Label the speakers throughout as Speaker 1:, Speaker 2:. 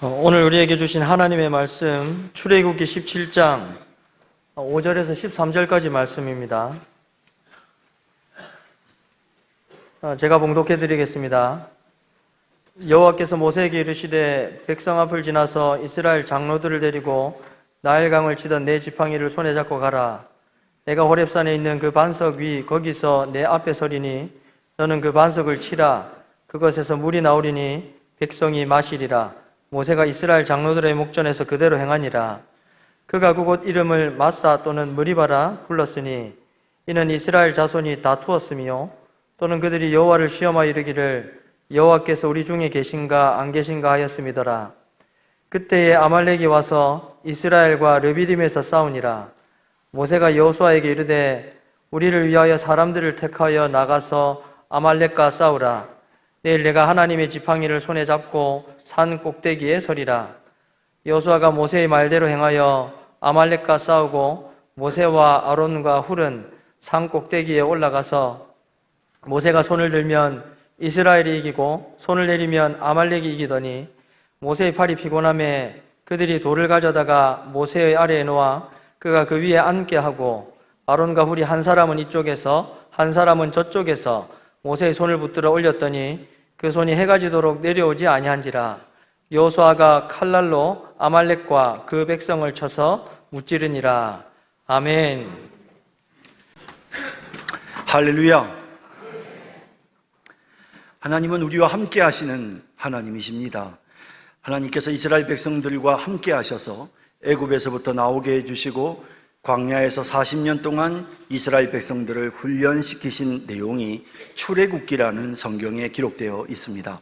Speaker 1: 오늘 우리에게 주신 하나님의 말씀 출애굽기 17장 5절에서 13절까지 말씀입니다. 제가 봉독해 드리겠습니다. 여호와께서 모세에게 이르시되 백성 앞을 지나서 이스라엘 장로들을 데리고 나일강을 치던 네 지팡이를 손에 잡고 가라. 내가 호렙산에 있는 그 반석 위 거기서 내 앞에 서리니 너는 그 반석을 치라. 그것에서 물이 나오리니 백성이 마시리라. 모세가 이스라엘 장로들의 목전에서 그대로 행하니라. 그가 그곳 이름을 마사 또는 머리바라 불렀으니 이는 이스라엘 자손이 다투었으며 또는 그들이 여호와를 시험하여 이르기를 여호와께서 우리 중에 계신가 안 계신가 하였음이더라. 그때에 아말렉이 와서 이스라엘과 르비딤에서 싸우니라. 모세가 여호수아에게 이르되 우리를 위하여 사람들을 택하여 나가서 아말렉과 싸우라. 내일 내가 하나님의 지팡이를 손에 잡고 산 꼭대기에 서리라. 여호수아가 모세의 말대로 행하여 아말렉과 싸우고 모세와 아론과 훌은 산 꼭대기에 올라가서 모세가 손을 들면 이스라엘이 이기고 손을 내리면 아말렉이 이기더니 모세의 팔이 피곤함에 그들이 돌을 가져다가 모세의 아래에 놓아 그가 그 위에 앉게 하고 아론과 훌이 한 사람은 이쪽에서 한 사람은 저쪽에서 모세의 손을 붙들어 올렸더니 그 손이 해가 지도록 내려오지 아니한지라. 여호수아가 칼날로 아말렉과 그 백성을 쳐서 무찌르니라. 아멘.
Speaker 2: 할렐루야. 하나님은 우리와 함께 하시는 하나님이십니다. 하나님께서 이스라엘 백성들과 함께 하셔서 애굽에서부터 나오게 해주시고 광야에서 40년 동안 이스라엘 백성들을 훈련시키신 내용이 출애굽기라는 성경에 기록되어 있습니다.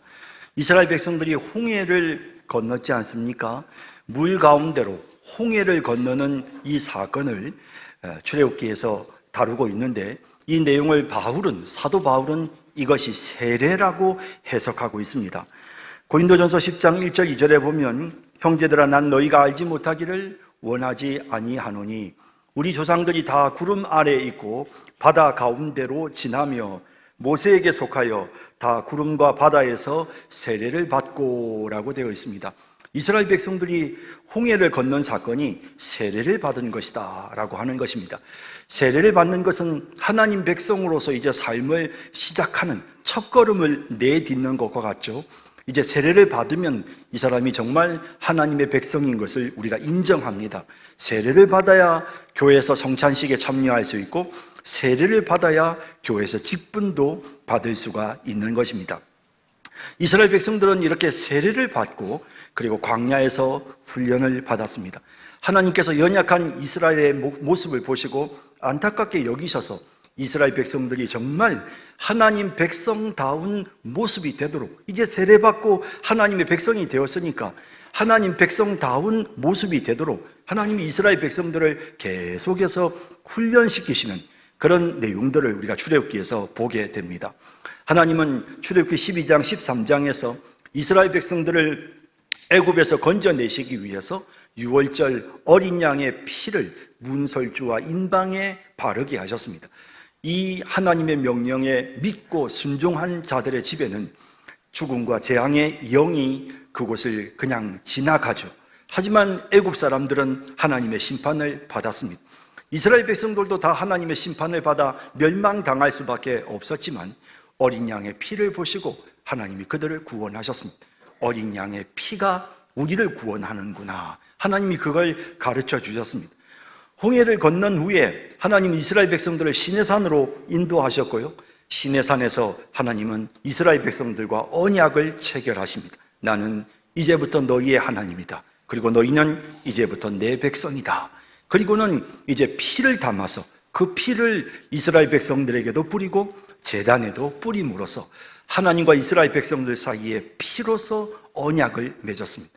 Speaker 2: 이스라엘 백성들이 홍해를 건넜지 않습니까? 물 가운데로 홍해를 건너는 이 사건을 출애굽기에서 다루고 있는데 이 내용을 사도 바울은 이것이 세례라고 해석하고 있습니다. 고린도전서 10장 1절 2절에 보면 형제들아 난 너희가 알지 못하기를 원하지 아니하노니 우리 조상들이 다 구름 아래에 있고 바다 가운데로 지나며 모세에게 속하여 다 구름과 바다에서 세례를 받고 라고 되어 있습니다. 이스라엘 백성들이 홍해를 건넌 사건이 세례를 받은 것이다 라고 하는 것입니다. 세례를 받는 것은 하나님 백성으로서 이제 삶을 시작하는 첫걸음을 내딛는 것과 같죠. 이제 세례를 받으면 이 사람이 정말 하나님의 백성인 것을 우리가 인정합니다. 세례를 받아야 교회에서 성찬식에 참여할 수 있고 세례를 받아야 교회에서 직분도 받을 수가 있는 것입니다. 이스라엘 백성들은 이렇게 세례를 받고 그리고 광야에서 훈련을 받았습니다. 하나님께서 연약한 이스라엘의 모습을 보시고 안타깝게 여기셔서 이스라엘 백성들이 정말 하나님 백성다운 모습이 되도록 이제 세례받고 하나님의 백성이 되었으니까 하나님 백성다운 모습이 되도록 하나님이 이스라엘 백성들을 계속해서 훈련시키시는 그런 내용들을 우리가 출애굽기에서 보게 됩니다. 하나님은 출애굽기 12장 13장에서 이스라엘 백성들을 애굽에서 건져내시기 위해서 유월절 어린 양의 피를 문설주와 인방에 바르게 하셨습니다. 이 하나님의 명령에 믿고 순종한 자들의 집에는 죽음과 재앙의 영이 그곳을 그냥 지나가죠. 하지만 애굽 사람들은 하나님의 심판을 받았습니다. 이스라엘 백성들도 다 하나님의 심판을 받아 멸망당할 수밖에 없었지만 어린 양의 피를 보시고 하나님이 그들을 구원하셨습니다. 어린 양의 피가 우리를 구원하는구나. 하나님이 그걸 가르쳐 주셨습니다. 홍해를 건넌 후에 하나님은 이스라엘 백성들을 시내산으로 인도하셨고요. 시내산에서 하나님은 이스라엘 백성들과 언약을 체결하십니다. 나는 이제부터 너희의 하나님이다. 그리고 너희는 이제부터 내 백성이다. 그리고는 이제 피를 담아서 그 피를 이스라엘 백성들에게도 뿌리고 제단에도 뿌림으로써 하나님과 이스라엘 백성들 사이에 피로서 언약을 맺었습니다.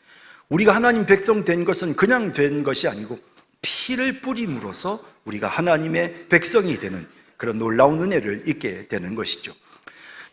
Speaker 2: 우리가 하나님 백성 된 것은 그냥 된 것이 아니고 피를 뿌림으로써 우리가 하나님의 백성이 되는 그런 놀라운 은혜를 입게 되는 것이죠.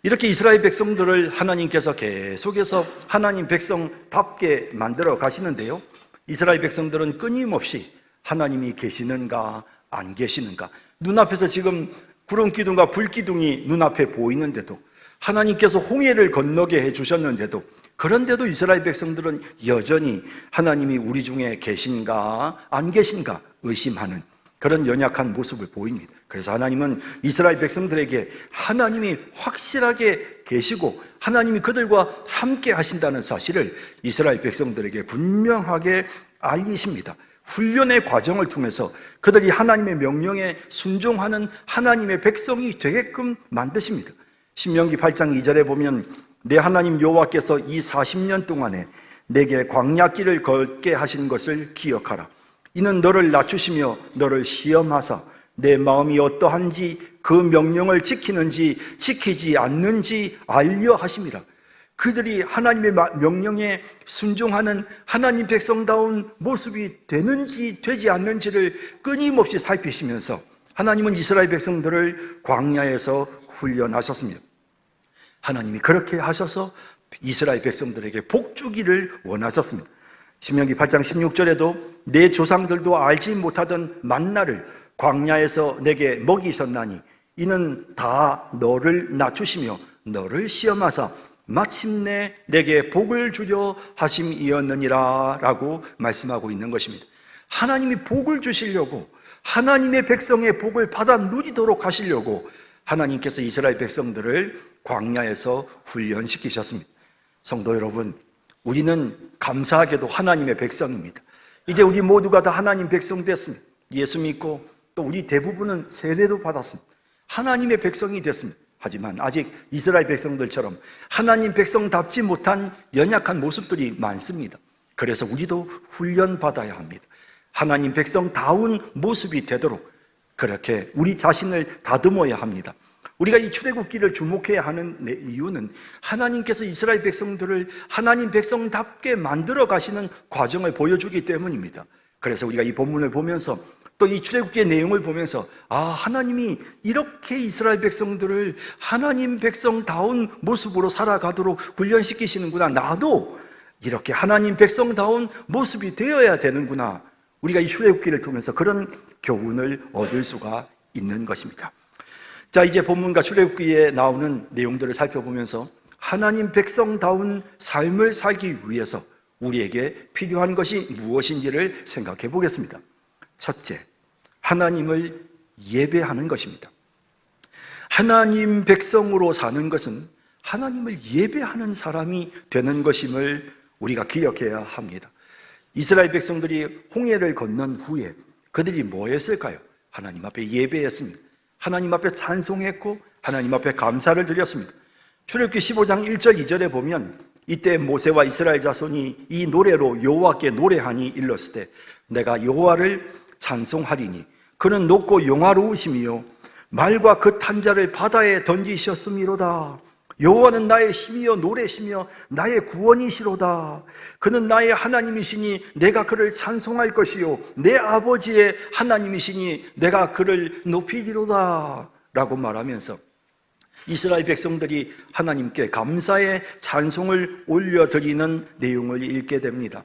Speaker 2: 이렇게 이스라엘 백성들을 하나님께서 계속해서 하나님 백성답게 만들어 가시는데요. 이스라엘 백성들은 끊임없이 하나님이 계시는가 안 계시는가, 눈앞에서 지금 구름 기둥과 불 기둥이 눈앞에 보이는데도 하나님께서 홍해를 건너게 해주셨는데도 그런데도 이스라엘 백성들은 여전히 하나님이 우리 중에 계신가 안 계신가 의심하는 그런 연약한 모습을 보입니다. 그래서 하나님은 이스라엘 백성들에게 하나님이 확실하게 계시고 하나님이 그들과 함께 하신다는 사실을 이스라엘 백성들에게 분명하게 알리십니다. 훈련의 과정을 통해서 그들이 하나님의 명령에 순종하는 하나님의 백성이 되게끔 만드십니다. 신명기 8장 2절에 보면 내 하나님 여호와께서 이 40년 동안에 내게 광야길을 걷게 하신 것을 기억하라. 이는 너를 낮추시며 너를 시험하사 내 마음이 어떠한지 그 명령을 지키는지 지키지 않는지 알려 하심이라. 그들이 하나님의 명령에 순종하는 하나님 백성다운 모습이 되는지 되지 않는지를 끊임없이 살피시면서 하나님은 이스라엘 백성들을 광야에서 훈련하셨습니다. 하나님이 그렇게 하셔서 이스라엘 백성들에게 복 주기를 원하셨습니다. 신명기 8장 16절에도 내 조상들도 알지 못하던 만나를 광야에서 내게 먹이셨나니 이는 다 너를 낮추시며 너를 시험하사 마침내 내게 복을 주려 하심이었느니라 라고 말씀하고 있는 것입니다. 하나님이 복을 주시려고 하나님의 백성의 복을 받아 누리도록 하시려고 하나님께서 이스라엘 백성들을 광야에서 훈련시키셨습니다. 성도 여러분, 우리는 감사하게도 하나님의 백성입니다. 이제 우리 모두가 다 하나님 백성 됐습니다. 예수 믿고 또 우리 대부분은 세례도 받았습니다. 하나님의 백성이 됐습니다. 하지만 아직 이스라엘 백성들처럼 하나님 백성답지 못한 연약한 모습들이 많습니다. 그래서 우리도 훈련받아야 합니다. 하나님 백성다운 모습이 되도록 그렇게 우리 자신을 다듬어야 합니다. 우리가 이 출애굽기를 주목해야 하는 이유는 하나님께서 이스라엘 백성들을 하나님 백성답게 만들어 가시는 과정을 보여주기 때문입니다. 그래서 우리가 이 본문을 보면서 또 이 출애굽기의 내용을 보면서 하나님이 이렇게 이스라엘 백성들을 하나님 백성다운 모습으로 살아가도록 훈련시키시는구나. 나도 이렇게 하나님 백성다운 모습이 되어야 되는구나. 우리가 이 출애굽기를 통해서 그런 교훈을 얻을 수가 있는 것입니다. 자, 이제 본문과 출애굽기에 나오는 내용들을 살펴보면서 하나님 백성다운 삶을 살기 위해서 우리에게 필요한 것이 무엇인지를 생각해 보겠습니다. 첫째, 하나님을 예배하는 것입니다. 하나님 백성으로 사는 것은 하나님을 예배하는 사람이 되는 것임을 우리가 기억해야 합니다. 이스라엘 백성들이 홍해를 건넌 후에 그들이 뭐 했을까요? 하나님 앞에 예배했습니다. 하나님 앞에 찬송했고 하나님 앞에 감사를 드렸습니다. 출애굽기 15장 1절 2절에 보면 이때 모세와 이스라엘 자손이 이 노래로 여호와께 노래하니 일렀을 때 내가 여호와를 찬송하리니 그는 높고 영화로우시며 말과 그 탄자를 바다에 던지셨음이로다. 여호와는 나의 힘이여 노래시며 나의 구원이시로다. 그는 나의 하나님이시니 내가 그를 찬송할 것이요 내 아버지의 하나님이시니 내가 그를 높이리로다 라고 말하면서 이스라엘 백성들이 하나님께 감사의 찬송을 올려드리는 내용을 읽게 됩니다.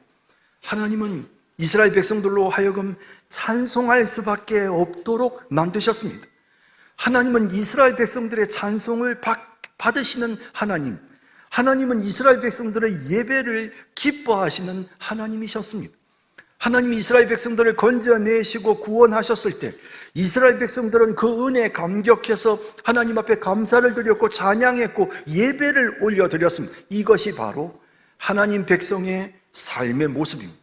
Speaker 2: 하나님은 이스라엘 백성들로 하여금 찬송할 수밖에 없도록 만드셨습니다. 하나님은 이스라엘 백성들의 찬송을 받으시는 하나님, 하나님은 이스라엘 백성들의 예배를 기뻐하시는 하나님이셨습니다. 하나님이 이스라엘 백성들을 건져내시고 구원하셨을 때 이스라엘 백성들은 그 은혜에 감격해서 하나님 앞에 감사를 드렸고 찬양했고 예배를 올려드렸습니다. 이것이 바로 하나님 백성의 삶의 모습입니다.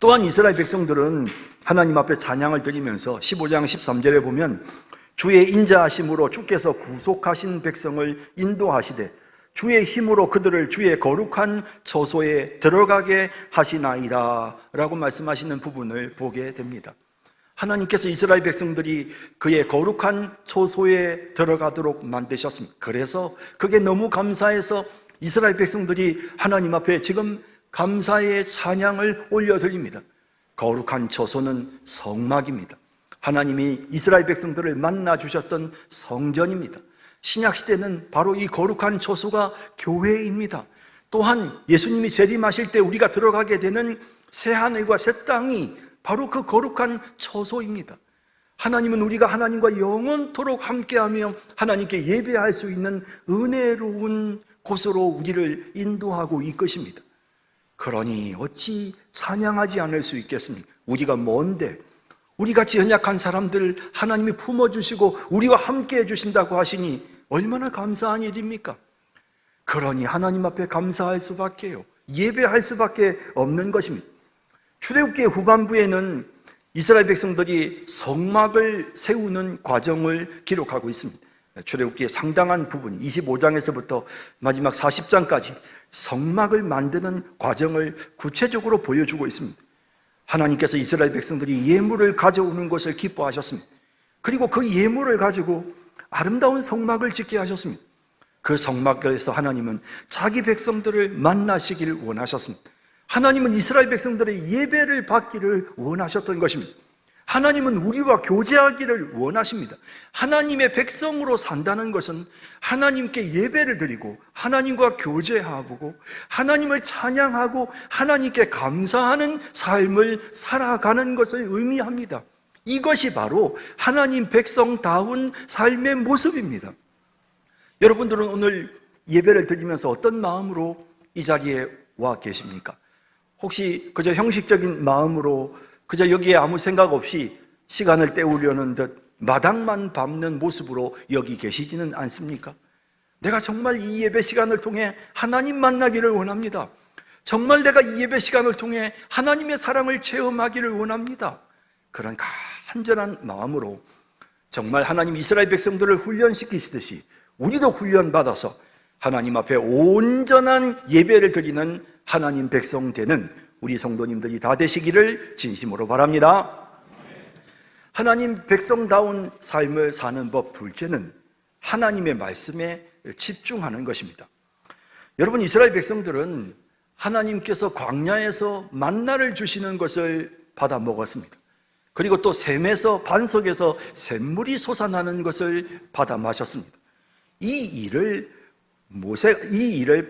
Speaker 2: 또한 이스라엘 백성들은 하나님 앞에 찬양을 드리면서 15장 13절에 보면 주의 인자하심으로 주께서 구속하신 백성을 인도하시되 주의 힘으로 그들을 주의 거룩한 처소에 들어가게 하시나이다 라고 말씀하시는 부분을 보게 됩니다. 하나님께서 이스라엘 백성들이 그의 거룩한 처소에 들어가도록 만드셨습니다. 그래서 그게 너무 감사해서 이스라엘 백성들이 하나님 앞에 지금 감사의 찬양을 올려드립니다. 거룩한 처소는 성막입니다. 하나님이 이스라엘 백성들을 만나 주셨던 성전입니다. 신약시대는 바로 이 거룩한 처소가 교회입니다. 또한 예수님이 재림하실 때 우리가 들어가게 되는 새하늘과 새 땅이 바로 그 거룩한 처소입니다. 하나님은 우리가 하나님과 영원토록 함께하며 하나님께 예배할 수 있는 은혜로운 곳으로 우리를 인도하고 이끄십니다. 그러니 어찌 찬양하지 않을 수 있겠습니까? 우리가 뭔데? 우리같이 연약한 사람들 하나님이 품어주시고 우리와 함께 해주신다고 하시니 얼마나 감사한 일입니까? 그러니 하나님 앞에 감사할 수밖에요. 예배할 수밖에 없는 것입니다. 출애굽기 후반부에는 이스라엘 백성들이 성막을 세우는 과정을 기록하고 있습니다. 출애굽기의 상당한 부분이 25장에서부터 마지막 40장까지 성막을 만드는 과정을 구체적으로 보여주고 있습니다. 하나님께서 이스라엘 백성들이 예물을 가져오는 것을 기뻐하셨습니다. 그리고 그 예물을 가지고 아름다운 성막을 짓게 하셨습니다. 그 성막에서 하나님은 자기 백성들을 만나시기를 원하셨습니다. 하나님은 이스라엘 백성들의 예배를 받기를 원하셨던 것입니다. 하나님은 우리와 교제하기를 원하십니다. 하나님의 백성으로 산다는 것은 하나님께 예배를 드리고 하나님과 교제하고 하나님을 찬양하고 하나님께 감사하는 삶을 살아가는 것을 의미합니다. 이것이 바로 하나님 백성다운 삶의 모습입니다. 여러분들은 오늘 예배를 드리면서 어떤 마음으로 이 자리에 와 계십니까? 혹시 그저 형식적인 마음으로 그저 여기에 아무 생각 없이 시간을 때우려는 듯 마당만 밟는 모습으로 여기 계시지는 않습니까? 내가 정말 이 예배 시간을 통해 하나님 만나기를 원합니다. 정말 내가 이 예배 시간을 통해 하나님의 사랑을 체험하기를 원합니다. 그런 간절한 마음으로 정말 하나님 이스라엘 백성들을 훈련시키시듯이 우리도 훈련받아서 하나님 앞에 온전한 예배를 드리는 하나님 백성 되는 우리 성도님들이 다 되시기를 진심으로 바랍니다. 하나님 백성다운 삶을 사는 법 둘째는 하나님의 말씀에 집중하는 것입니다. 여러분, 이스라엘 백성들은 하나님께서 광야에서 만나를 주시는 것을 받아 먹었습니다. 그리고 또 샘에서 반석에서 샘물이 솟아나는 것을 받아 마셨습니다. 이 일을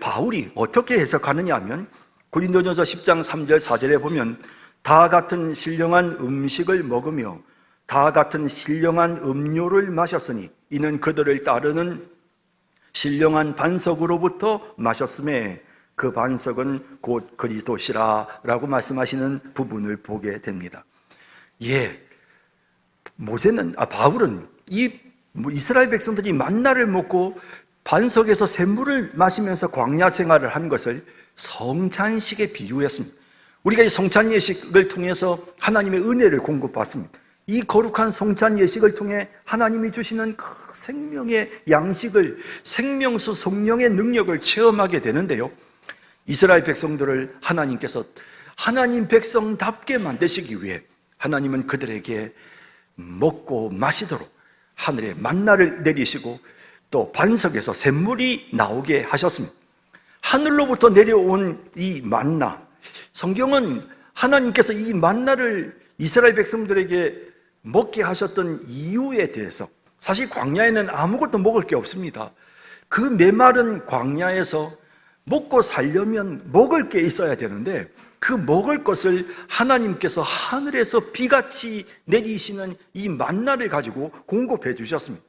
Speaker 2: 바울이 어떻게 해석하느냐 하면 고린도전서 10장 3절 4절에 보면 다 같은 신령한 음식을 먹으며 다 같은 신령한 음료를 마셨으니 이는 그들을 따르는 신령한 반석으로부터 마셨음에 그 반석은 곧 그리스도시라 라고 말씀하시는 부분을 보게 됩니다. 바울은 이스라엘 백성들이 만나를 먹고 반석에서 샘물을 마시면서 광야 생활을 한 것을 성찬식에 비유했습니다. 우리가 이 성찬 예식을 통해서 하나님의 은혜를 공급받습니다. 이 거룩한 성찬 예식을 통해 하나님이 주시는 그 생명의 양식을, 생명수 성령의 능력을 체험하게 되는데요, 이스라엘 백성들을 하나님께서 하나님 백성답게 만드시기 위해 하나님은 그들에게 먹고 마시도록 하늘에 만나를 내리시고 또 반석에서 샘물이 나오게 하셨습니다. 하늘로부터 내려온 이 만나, 성경은 하나님께서 이 만나를 이스라엘 백성들에게 먹게 하셨던 이유에 대해서, 사실 광야에는 아무것도 먹을 게 없습니다. 그 메마른 광야에서 먹고 살려면 먹을 게 있어야 되는데 그 먹을 것을 하나님께서 하늘에서 비같이 내리시는 이 만나를 가지고 공급해 주셨습니다.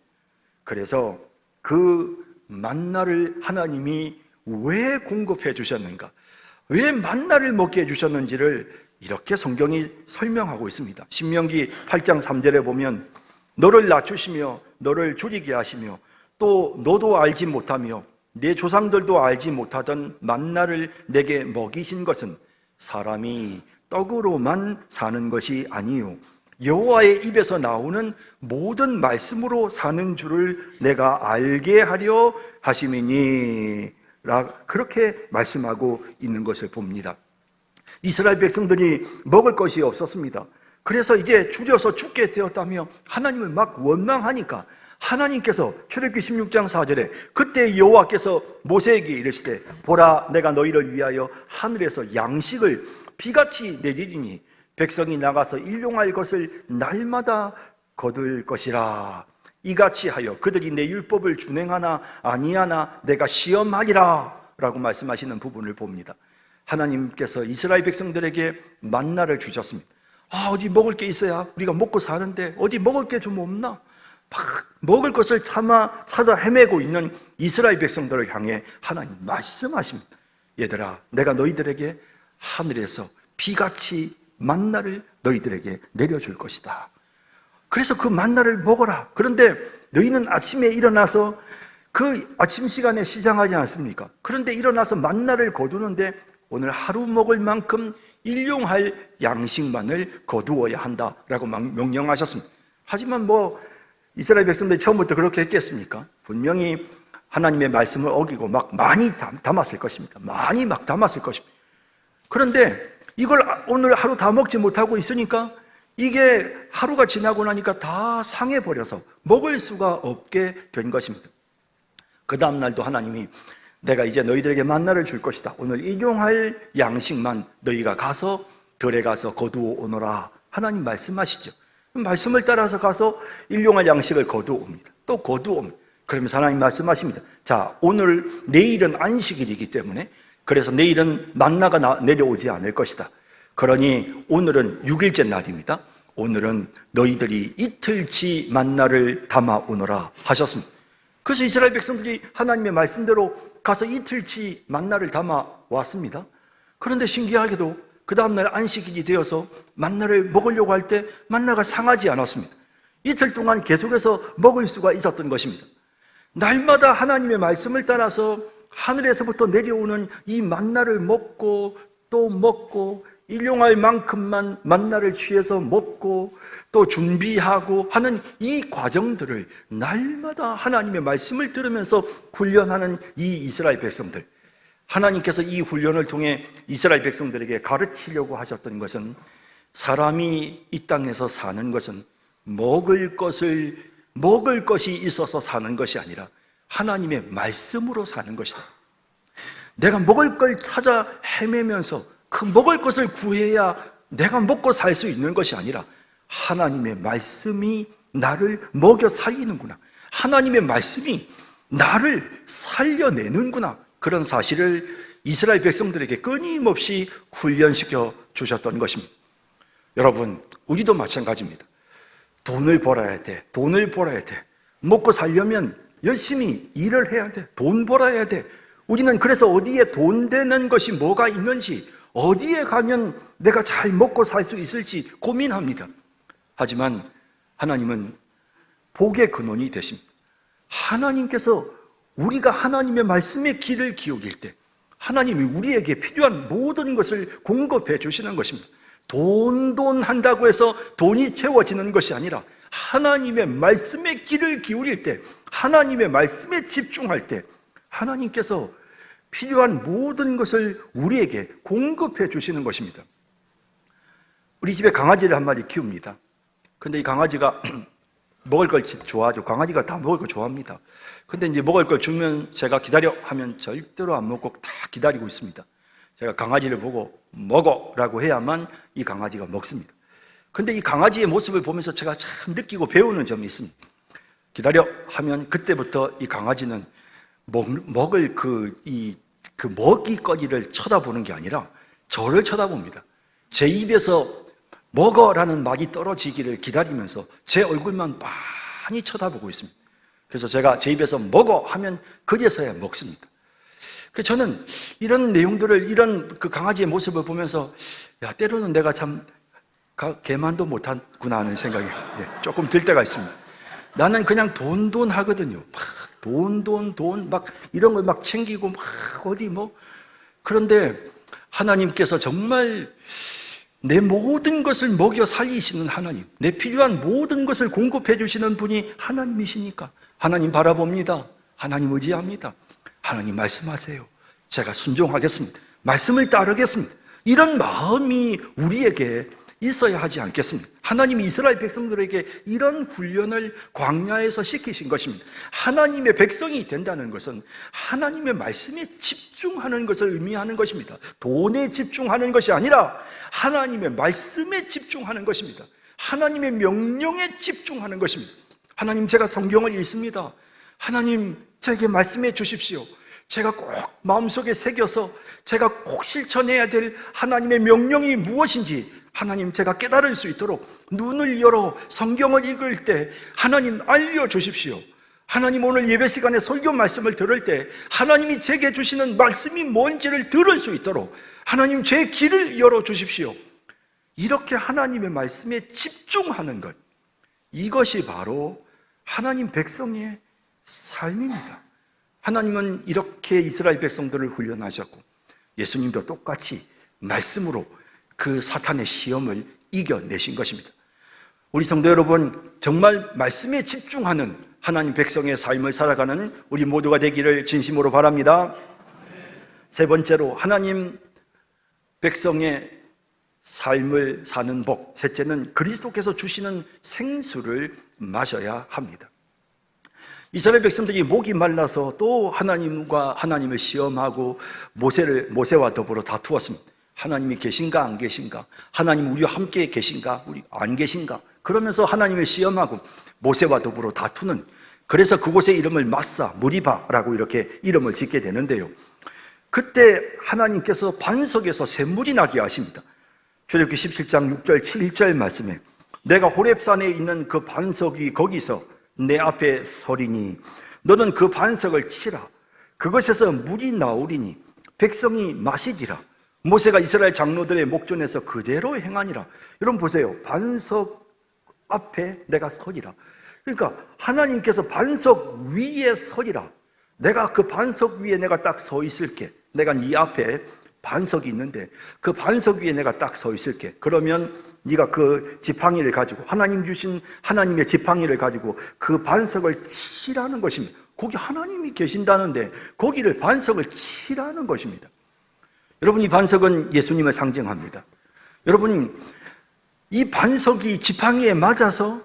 Speaker 2: 그래서 그 만나를 하나님이 왜 공급해 주셨는가, 왜 만나를 먹게 해주셨는지를 이렇게 성경이 설명하고 있습니다. 신명기 8장 3절에 보면 너를 낮추시며 너를 줄이게 하시며 또 너도 알지 못하며 내 조상들도 알지 못하던 만나를 내게 먹이신 것은 사람이 떡으로만 사는 것이 아니요 여호와의 입에서 나오는 모든 말씀으로 사는 줄을 내가 알게 하려 하심이니, 그렇게 말씀하고 있는 것을 봅니다. 이스라엘 백성들이 먹을 것이 없었습니다. 그래서 이제 줄여서 죽게 되었다며 하나님을 막 원망하니까 하나님께서 출애굽기 16장 4절에 그때 여호와께서 모세에게 이르시되 보라, 내가 너희를 위하여 하늘에서 양식을 비같이 내리리니 백성이 나가서 일용할 것을 날마다 거둘 것이라. 이같이 하여 그들이 내 율법을 준행하나 아니하나 내가 시험하리라 라고 말씀하시는 부분을 봅니다. 하나님께서 이스라엘 백성들에게 만나를 주셨습니다. 어디 먹을 게 있어야 우리가 먹고 사는데 어디 먹을 게 좀 없나? 막 먹을 것을 찾아 헤매고 있는 이스라엘 백성들을 향해 하나님 말씀하십니다. 얘들아, 내가 너희들에게 하늘에서 비같이 만나를 너희들에게 내려줄 것이다. 그래서 그 만나를 먹어라. 그런데 너희는 아침에 일어나서 그 아침 시간에 시장하지 않습니까? 그런데 일어나서 만나를 거두는데 오늘 하루 먹을 만큼 일용할 양식만을 거두어야 한다라고 명령하셨습니다. 하지만 이스라엘 백성들이 처음부터 그렇게 했겠습니까? 분명히 하나님의 말씀을 어기고 막 많이 담았을 것입니다. 많이 막 담았을 것입니다. 그런데 이걸 오늘 하루 다 먹지 못하고 있으니까 이게 하루가 지나고 나니까 다 상해버려서 먹을 수가 없게 된 것입니다. 그 다음 날도 하나님이 내가 이제 너희들에게 만나를 줄 것이다. 오늘 일용할 양식만 너희가 가서 들에 가서 거두어 오너라. 하나님 말씀하시죠. 말씀을 따라서 가서 일용할 양식을 거두어 옵니다. 또 거두어 옵니다. 그러면서 하나님 말씀하십니다. 자, 내일은 안식일이기 때문에 그래서 내일은 만나가 내려오지 않을 것이다. 그러니 오늘은 6일째 날입니다. 오늘은 너희들이 이틀치 만나를 담아 오너라 하셨습니다. 그래서 이스라엘 백성들이 하나님의 말씀대로 가서 이틀치 만나를 담아 왔습니다. 그런데 신기하게도 그 다음날 안식일이 되어서 만나를 먹으려고 할 때 만나가 상하지 않았습니다. 이틀 동안 계속해서 먹을 수가 있었던 것입니다. 날마다 하나님의 말씀을 따라서 하늘에서부터 내려오는 이 만나를 먹고 또 먹고 일용할 만큼만 만나를 취해서 먹고 또 준비하고 하는 이 과정들을 날마다 하나님의 말씀을 들으면서 훈련하는 이 이스라엘 백성들, 하나님께서 이 훈련을 통해 이스라엘 백성들에게 가르치려고 하셨던 것은 사람이 이 땅에서 사는 것은 먹을 것이 있어서 사는 것이 아니라 하나님의 말씀으로 사는 것이다. 내가 먹을 걸 찾아 헤매면서 그 먹을 것을 구해야 내가 먹고 살 수 있는 것이 아니라 하나님의 말씀이 나를 먹여 살리는구나. 하나님의 말씀이 나를 살려내는구나. 그런 사실을 이스라엘 백성들에게 끊임없이 훈련시켜 주셨던 것입니다. 여러분, 우리도 마찬가지입니다. 돈을 벌어야 돼. 돈을 벌어야 돼. 먹고 살려면 열심히 일을 해야 돼. 돈 벌어야 돼. 우리는 그래서 어디에 돈 되는 것이 뭐가 있는지, 어디에 가면 내가 잘 먹고 살 수 있을지 고민합니다. 하지만 하나님은 복의 근원이 되십니다. 하나님께서 우리가 하나님의 말씀의 길을 기울일 때 하나님이 우리에게 필요한 모든 것을 공급해 주시는 것입니다. 돈 한다고 해서 돈이 채워지는 것이 아니라 하나님의 말씀의 길을 기울일 때, 하나님의 말씀에 집중할 때 하나님께서 필요한 모든 것을 우리에게 공급해 주시는 것입니다. 우리 집에 강아지를 한 마리 키웁니다. 근데 이 강아지가 먹을 걸 좋아하죠. 강아지가 다 먹을 걸 좋아합니다. 근데 이제 먹을 걸 주면 제가 기다려 하면 절대로 안 먹고 다 기다리고 있습니다. 제가 강아지를 보고 먹어라고 해야만 이 강아지가 먹습니다. 근데 이 강아지의 모습을 보면서 제가 참 느끼고 배우는 점이 있습니다. 기다려 하면 그때부터 이 강아지는 먹을 그 먹이거리를 쳐다보는 게 아니라 저를 쳐다봅니다. 제 입에서 먹어라는 말이 떨어지기를 기다리면서 제 얼굴만 많이 쳐다보고 있습니다. 그래서 제가 제 입에서 먹어 하면 그제서야 먹습니다. 그래서 저는 이런 내용들을, 이런 그 강아지의 모습을 보면서 야, 때로는 내가 참 개만도 못하구나 하는 생각이 조금 들 때가 있습니다. 나는 그냥 돈 하거든요. 막 돈 막 이런 걸 막 챙기고 막 어디 그런데 하나님께서 정말 내 모든 것을 먹여 살리시는 하나님, 내 필요한 모든 것을 공급해 주시는 분이 하나님이시니까 하나님 바라봅니다. 하나님 의지합니다. 하나님 말씀하세요. 제가 순종하겠습니다. 말씀을 따르겠습니다. 이런 마음이 우리에게 있어야 하지 않겠습니까? 하나님이 이스라엘 백성들에게 이런 훈련을 광야에서 시키신 것입니다. 하나님의 백성이 된다는 것은 하나님의 말씀에 집중하는 것을 의미하는 것입니다. 돈에 집중하는 것이 아니라 하나님의 말씀에 집중하는 것입니다. 하나님의 명령에 집중하는 것입니다. 하나님, 제가 성경을 읽습니다. 하나님, 저에게 말씀해 주십시오. 제가 꼭 마음속에 새겨서 제가 꼭 실천해야 될 하나님의 명령이 무엇인지 하나님, 제가 깨달을 수 있도록 눈을 열어 성경을 읽을 때 하나님 알려주십시오. 하나님, 오늘 예배 시간에 설교 말씀을 들을 때 하나님이 제게 주시는 말씀이 뭔지를 들을 수 있도록 하나님, 제 귀를 열어주십시오. 이렇게 하나님의 말씀에 집중하는 것, 이것이 바로 하나님 백성의 삶입니다. 하나님은 이렇게 이스라엘 백성들을 훈련하셨고 예수님도 똑같이 말씀으로 그 사탄의 시험을 이겨내신 것입니다. 우리 성도 여러분, 정말 말씀에 집중하는 하나님 백성의 삶을 살아가는 우리 모두가 되기를 진심으로 바랍니다. 세 번째로, 하나님 백성의 삶을 사는 복. 셋째는 그리스도께서 주시는 생수를 마셔야 합니다. 이스라엘 백성들이 목이 말라서 또 하나님을 시험하고 모세와 더불어 다투었습니다. 하나님이 계신가 안 계신가? 하나님 우리와 함께 계신가? 우리 안 계신가? 그러면서 하나님을 시험하고 모세와 더불어 다투는, 그래서 그곳의 이름을 마사, 무리바라고 이렇게 이름을 짓게 되는데요. 그때 하나님께서 반석에서 샘물이 나게 하십니다. 출애굽기 17장 6절 7절 말씀에 내가 호렙산에 있는 그 반석이 거기서 내 앞에 서리니 너는 그 반석을 치라. 그것에서 물이 나오리니 백성이 마시리라. 모세가 이스라엘 장로들의 목전에서 그대로 행하니라. 여러분 보세요. 반석 앞에 내가 서리라. 그러니까 하나님께서 반석 위에 서리라. 내가 그 반석 위에 내가 딱 서 있을게. 내가 네 앞에 반석이 있는데 그 반석 위에 내가 딱 서 있을게. 그러면 네가 그 지팡이를 가지고, 하나님 주신 하나님의 지팡이를 가지고 그 반석을 치라는 것입니다. 거기 하나님이 계신다는데 거기를 반석을 치라는 것입니다. 여러분, 이 반석은 예수님을 상징합니다. 여러분, 이 반석이 지팡이에 맞아서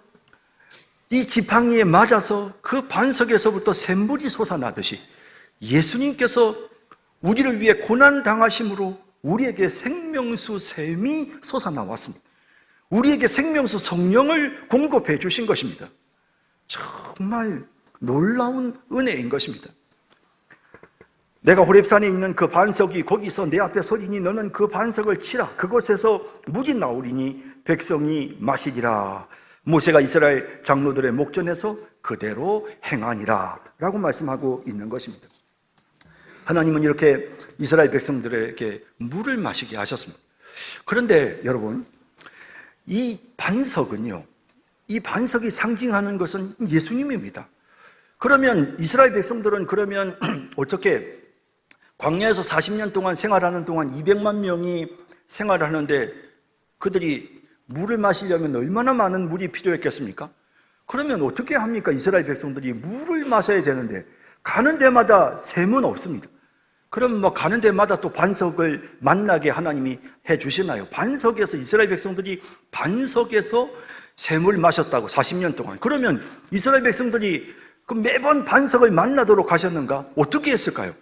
Speaker 2: 그 반석에서부터 샘물이 솟아나듯이 예수님께서 우리를 위해 고난당하심으로 우리에게 생명수 샘이 솟아나왔습니다. 우리에게 생명수 성령을 공급해 주신 것입니다. 정말 놀라운 은혜인 것입니다. 내가 호렙산에 있는 그 반석이 거기서 내 앞에 서리니 너는 그 반석을 치라. 그곳에서 물이 나오리니 백성이 마시리라. 모세가 이스라엘 장로들의 목전에서 그대로 행하니라 라고 말씀하고 있는 것입니다. 하나님은 이렇게 이스라엘 백성들에게 물을 마시게 하셨습니다. 그런데 여러분, 이 반석은요, 이 반석이 상징하는 것은 예수님입니다. 그러면 이스라엘 백성들은 그러면 어떻게 광야에서 40년 동안 생활하는 동안 200만 명이 생활하는데 그들이 물을 마시려면 얼마나 많은 물이 필요했겠습니까? 그러면 어떻게 합니까? 이스라엘 백성들이 물을 마셔야 되는데 가는 데마다 샘은 없습니다. 그럼 가는 데마다 또 반석을 만나게 하나님이 해 주시나요? 반석에서 이스라엘 백성들이 반석에서 샘을 마셨다고 40년 동안. 그러면 이스라엘 백성들이 매번 반석을 만나도록 하셨는가? 어떻게 했을까요?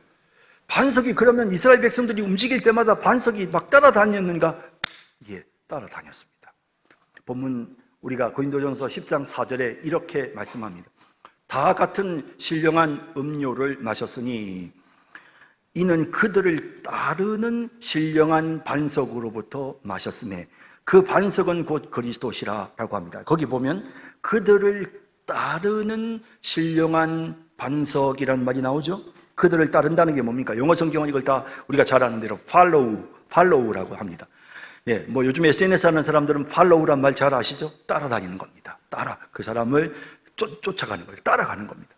Speaker 2: 반석이 그러면 이스라엘 백성들이 움직일 때마다 반석이 막 따라다녔는가? 예, 따라다녔습니다. 본문 우리가 고린도전서 10장 4절에 이렇게 말씀합니다. 다 같은 신령한 음료를 마셨으니 이는 그들을 따르는 신령한 반석으로부터 마셨으며 그 반석은 곧 그리스도시라 라고 합니다. 거기 보면 그들을 따르는 신령한 반석이라는 말이 나오죠. 그들을 따른다는 게 뭡니까? 영어 성경은 이걸 다 우리가 잘 아는 대로 follow라고 합니다. 예, 요즘 SNS 하는 사람들은 follow란 말 잘 아시죠? 따라다니는 겁니다. 그 사람을 쫓아가는 거예요. 따라가는 겁니다.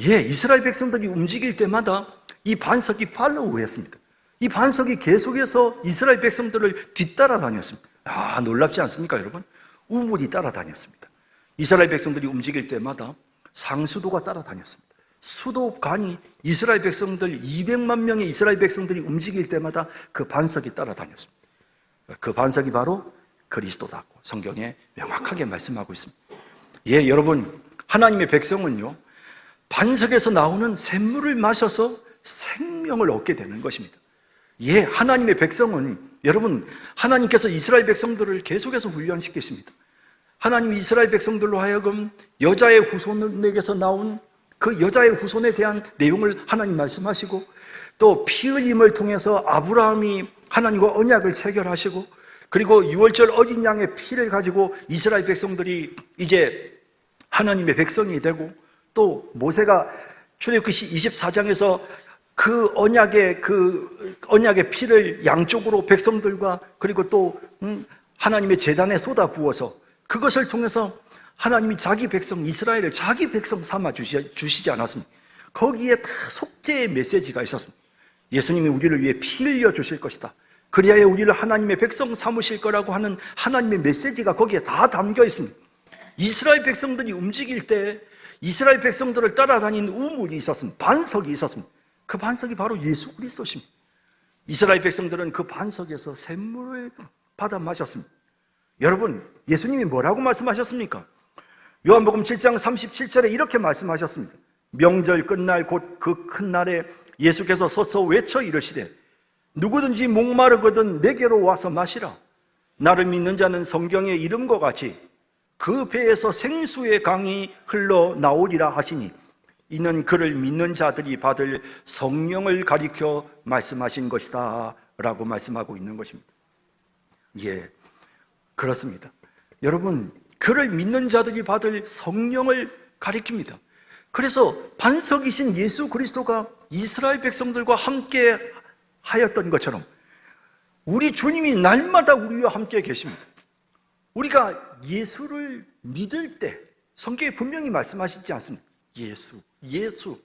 Speaker 2: 예, 이스라엘 백성들이 움직일 때마다 이 반석이 follow했습니다. 이 반석이 계속해서 이스라엘 백성들을 뒤따라 다녔습니다. 놀랍지 않습니까, 여러분? 우물이 따라다녔습니다. 이스라엘 백성들이 움직일 때마다 상수도가 따라다녔습니다. 수도관이 이스라엘 백성들 200만 명의 이스라엘 백성들이 움직일 때마다 그 반석이 따라다녔습니다. 그 반석이 바로 그리스도다고 성경에 명확하게 말씀하고 있습니다. 예, 여러분, 하나님의 백성은요, 반석에서 나오는 샘물을 마셔서 생명을 얻게 되는 것입니다. 예, 하나님의 백성은, 여러분, 하나님께서 이스라엘 백성들을 계속해서 훈련시키십니다. 하나님이 이스라엘 백성들로 하여금 여자의 후손에게서 나온 그 여자의 후손에 대한 내용을 하나님 말씀하시고, 또 피 흘림을 통해서 아브라함이 하나님과 언약을 체결하시고, 그리고 6월절 어린 양의 피를 가지고 이스라엘 백성들이 이제 하나님의 백성이 되고, 또 모세가 출애굽기 24장에서 그 언약의 피를 양쪽으로 백성들과 그리고 또 하나님의 제단에 쏟아 부어서 그것을 통해서 하나님이 자기 백성 이스라엘을 자기 백성 삼아 주시지 않았습니까? 거기에 다 속죄의 메시지가 있었습니다. 예수님이 우리를 위해 피 흘려 주실 것이다. 그리하여 우리를 하나님의 백성 삼으실 거라고 하는 하나님의 메시지가 거기에 다 담겨 있습니다. 이스라엘 백성들이 움직일 때 이스라엘 백성들을 따라다니는 우물이 있었습니다. 반석이 있었습니다. 그 반석이 바로 예수 그리스도십니다. 이스라엘 백성들은 그 반석에서 샘물을 받아 마셨습니다. 여러분, 예수님이 뭐라고 말씀하셨습니까? 요한복음 7장 37절에 이렇게 말씀하셨습니다. 명절 끝날 곧 그 큰 날에 예수께서 서서 외쳐 이르시되 누구든지 목마르거든 내게로 와서 마시라. 나를 믿는 자는 성경의 이름과 같이 그 배에서 생수의 강이 흘러나오리라 하시니 이는 그를 믿는 자들이 받을 성령을 가리켜 말씀하신 것이다 라고 말씀하고 있는 것입니다. 예, 그렇습니다. 여러분, 그를 믿는 자들이 받을 성령을 가리킵니다. 그래서 반석이신 예수 그리스도가 이스라엘 백성들과 함께 하였던 것처럼 우리 주님이 날마다 우리와 함께 계십니다. 우리가 예수를 믿을 때 성경에 분명히 말씀하시지 않습니까? 예수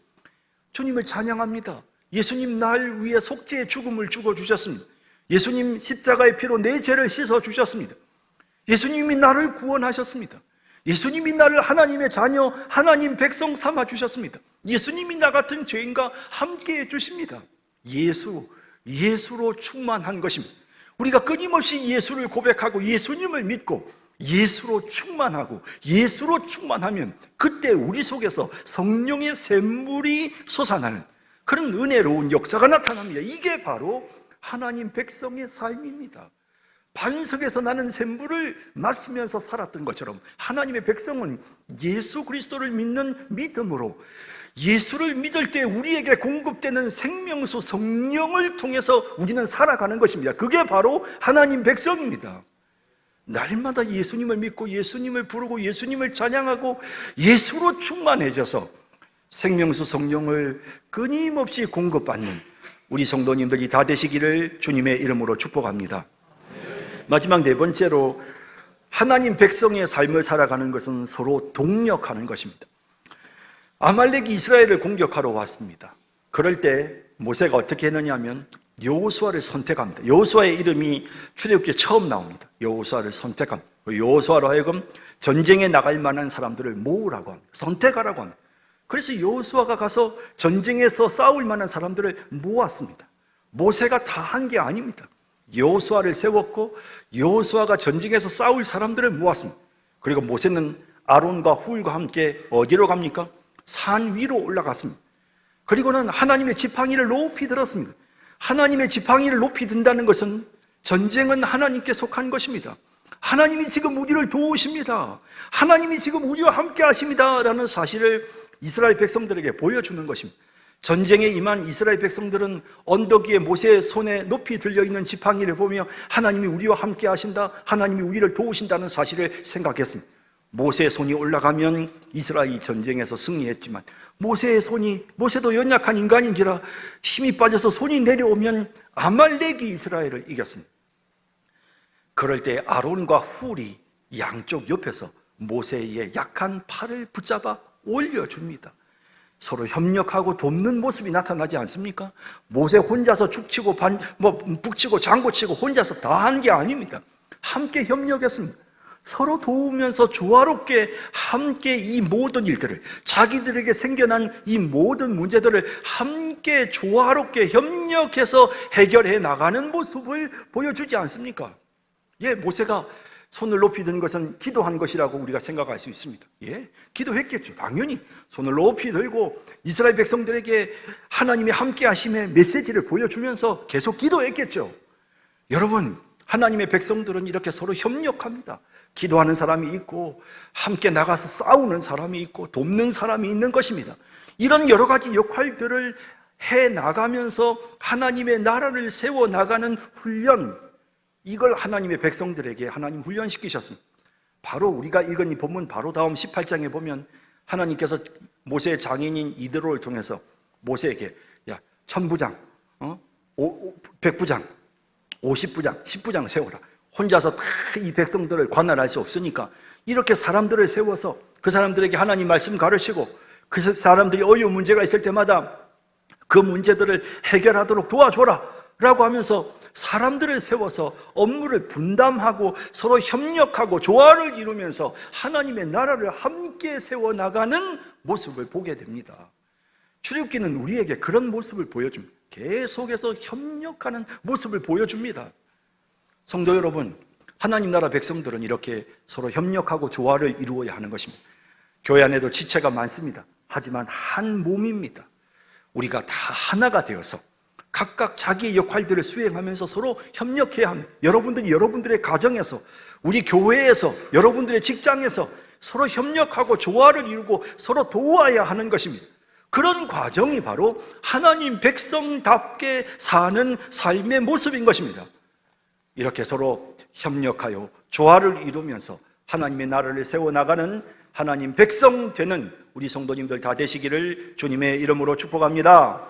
Speaker 2: 주님을 찬양합니다. 예수님 날 위해 속죄의 죽음을 죽어주셨습니다. 예수님 십자가의 피로 내 죄를 씻어주셨습니다. 예수님이 나를 구원하셨습니다. 예수님이 나를 하나님의 자녀, 하나님 백성 삼아주셨습니다. 예수님이 나 같은 죄인과 함께해 주십니다. 예수로 충만한 것입니다. 우리가 끊임없이 예수를 고백하고 예수님을 믿고 예수로 충만하고 예수로 충만하면 그때 우리 속에서 성령의 샘물이 솟아나는 그런 은혜로운 역사가 나타납니다. 이게 바로 하나님 백성의 삶입니다. 반석에서 나는 샘물을 마시면서 살았던 것처럼 하나님의 백성은 예수 그리스도를 믿는 믿음으로 예수를 믿을 때 우리에게 공급되는 생명수 성령을 통해서 우리는 살아가는 것입니다. 그게 바로 하나님 백성입니다. 날마다 예수님을 믿고 예수님을 부르고 예수님을 찬양하고 예수로 충만해져서 생명수 성령을 끊임없이 공급받는 우리 성도님들이 다 되시기를 주님의 이름으로 축복합니다. 마지막 네 번째로 하나님 백성의 삶을 살아가는 것은 서로 동력하는 것입니다. 아말렉이 이스라엘을 공격하러 왔습니다. 그럴 때 모세가 어떻게 했느냐 하면 여호수아를 선택합니다. 여호수아의 이름이 출애굽기에 처음 나옵니다. 여호수아를 선택합니다. 여호수아로 하여금 전쟁에 나갈 만한 사람들을 모으라고 합니다. 선택하라고 합니다. 그래서 여호수아가 가서 전쟁에서 싸울 만한 사람들을 모았습니다. 모세가 다 한 게 아닙니다. 여호수아를 세웠고 여호수아가 전쟁에서 싸울 사람들을 모았습니다. 그리고 모세는 아론과 훌과 함께 어디로 갑니까? 산 위로 올라갔습니다. 그리고는 하나님의 지팡이를 높이 들었습니다. 하나님의 지팡이를 높이 든다는 것은 전쟁은 하나님께 속한 것입니다. 하나님이 지금 우리를 도우십니다. 하나님이 지금 우리와 함께 하십니다 라는 사실을 이스라엘 백성들에게 보여주는 것입니다. 전쟁에 임한 이스라엘 백성들은 언덕 위에 모세의 손에 높이 들려있는 지팡이를 보며 하나님이 우리와 함께 하신다, 하나님이 우리를 도우신다는 사실을 생각했습니다. 모세의 손이 올라가면 이스라엘이 전쟁에서 승리했지만 모세도 연약한 인간인지라 힘이 빠져서 손이 내려오면 아말렉이 이스라엘을 이겼습니다. 그럴 때 아론과 훌이 양쪽 옆에서 모세의 약한 팔을 붙잡아 올려줍니다. 서로 협력하고 돕는 모습이 나타나지 않습니까? 모세 혼자서 죽치고 북치고 장구치고 혼자서 다 한 게 아닙니다. 함께 협력했습니다. 서로 도우면서 조화롭게 함께 이 모든 일들을, 자기들에게 생겨난 이 모든 문제들을 함께 조화롭게 협력해서 해결해 나가는 모습을 보여주지 않습니까? 예, 모세가 손을 높이 든 것은 기도한 것이라고 우리가 생각할 수 있습니다. 예, 기도했겠죠. 당연히 손을 높이 들고 이스라엘 백성들에게 하나님의 함께 하심의 메시지를 보여주면서 계속 기도했겠죠. 여러분, 하나님의 백성들은 이렇게 서로 협력합니다. 기도하는 사람이 있고 함께 나가서 싸우는 사람이 있고 돕는 사람이 있는 것입니다. 이런 여러 가지 역할들을 해 나가면서 하나님의 나라를 세워 나가는 훈련, 이걸 하나님의 백성들에게 하나님 훈련시키셨습니다. 바로 우리가 읽은 이 본문 바로 다음 18장에 보면 하나님께서 모세의 장인인 이드로를 통해서 모세에게 야, 1000부장, 100부장, 50부장, 10부장 세워라. 혼자서 다 이 백성들을 관할할 수 없으니까 이렇게 사람들을 세워서 그 사람들에게 하나님 말씀 가르치고 그 사람들이 어려운 문제가 있을 때마다 그 문제들을 해결하도록 도와줘라 라고 하면서 사람들을 세워서 업무를 분담하고 서로 협력하고 조화를 이루면서 하나님의 나라를 함께 세워나가는 모습을 보게 됩니다. 출애굽기는 우리에게 그런 모습을 보여줍니다. 계속해서 협력하는 모습을 보여줍니다. 성도 여러분, 하나님 나라 백성들은 이렇게 서로 협력하고 조화를 이루어야 하는 것입니다. 교회 안에도 지체가 많습니다. 하지만 한 몸입니다. 우리가 다 하나가 되어서 각각 자기의 역할들을 수행하면서 서로 협력해야 합니다. 여러분들이 여러분들의 가정에서, 우리 교회에서, 여러분들의 직장에서 서로 협력하고 조화를 이루고 서로 도와야 하는 것입니다. 그런 과정이 바로 하나님 백성답게 사는 삶의 모습인 것입니다. 이렇게 서로 협력하여 조화를 이루면서 하나님의 나라를 세워나가는 하나님 백성 되는 우리 성도님들 다 되시기를 주님의 이름으로 축복합니다.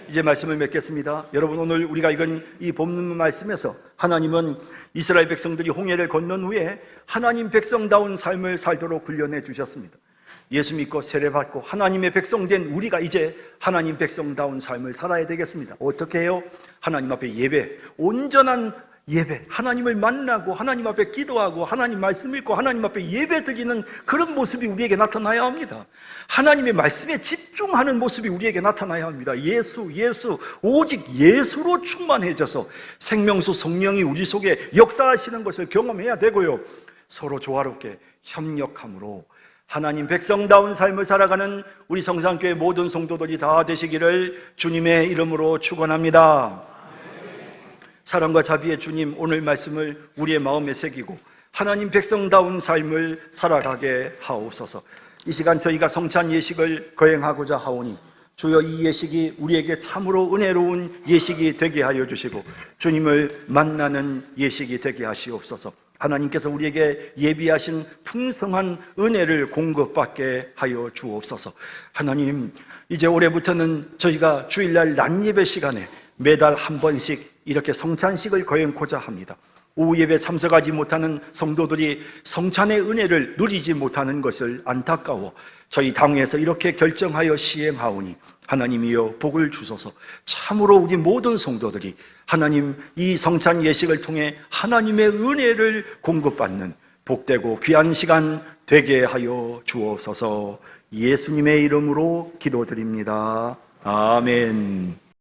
Speaker 2: 이제 말씀을 맺겠습니다. 여러분, 오늘 우리가 읽은 이 본문 말씀에서 하나님은 이스라엘 백성들이 홍해를 건넌 후에 하나님 백성다운 삶을 살도록 훈련해 주셨습니다. 예수 믿고 세례받고 하나님의 백성 된 우리가 이제 하나님 백성다운 삶을 살아야 되겠습니다. 어떻게 해요? 하나님 앞에 예배, 온전한 예배, 하나님을 만나고 하나님 앞에 기도하고 하나님 말씀 읽고 하나님 앞에 예배 드리는 그런 모습이 우리에게 나타나야 합니다. 하나님의 말씀에 집중하는 모습이 우리에게 나타나야 합니다. 예수, 오직 예수로 충만해져서 생명수 성령이 우리 속에 역사하시는 것을 경험해야 되고요, 서로 조화롭게 협력함으로 하나님 백성다운 삶을 살아가는 우리 성산교회 모든 성도들이 다 되시기를 주님의 이름으로 축원합니다. 사랑과 자비의 주님, 오늘 말씀을 우리의 마음에 새기고 하나님 백성다운 삶을 살아가게 하옵소서. 이 시간 저희가 성찬 예식을 거행하고자 하오니 주여 이 예식이 우리에게 참으로 은혜로운 예식이 되게 하여 주시고 주님을 만나는 예식이 되게 하시옵소서. 하나님께서 우리에게 예비하신 풍성한 은혜를 공급받게 하여 주옵소서. 하나님, 이제 올해부터는 저희가 주일날 낮예배 시간에 매달 한 번씩 이렇게 성찬식을 거행고자 합니다. 오후 예배 참석하지 못하는 성도들이 성찬의 은혜를 누리지 못하는 것을 안타까워 저희 당에서 이렇게 결정하여 시행하오니 하나님이여 복을 주소서. 참으로 우리 모든 성도들이 하나님 이 성찬 예식을 통해 하나님의 은혜를 공급받는 복되고 귀한 시간 되게 하여 주옵소서. 예수님의 이름으로 기도드립니다. 아멘.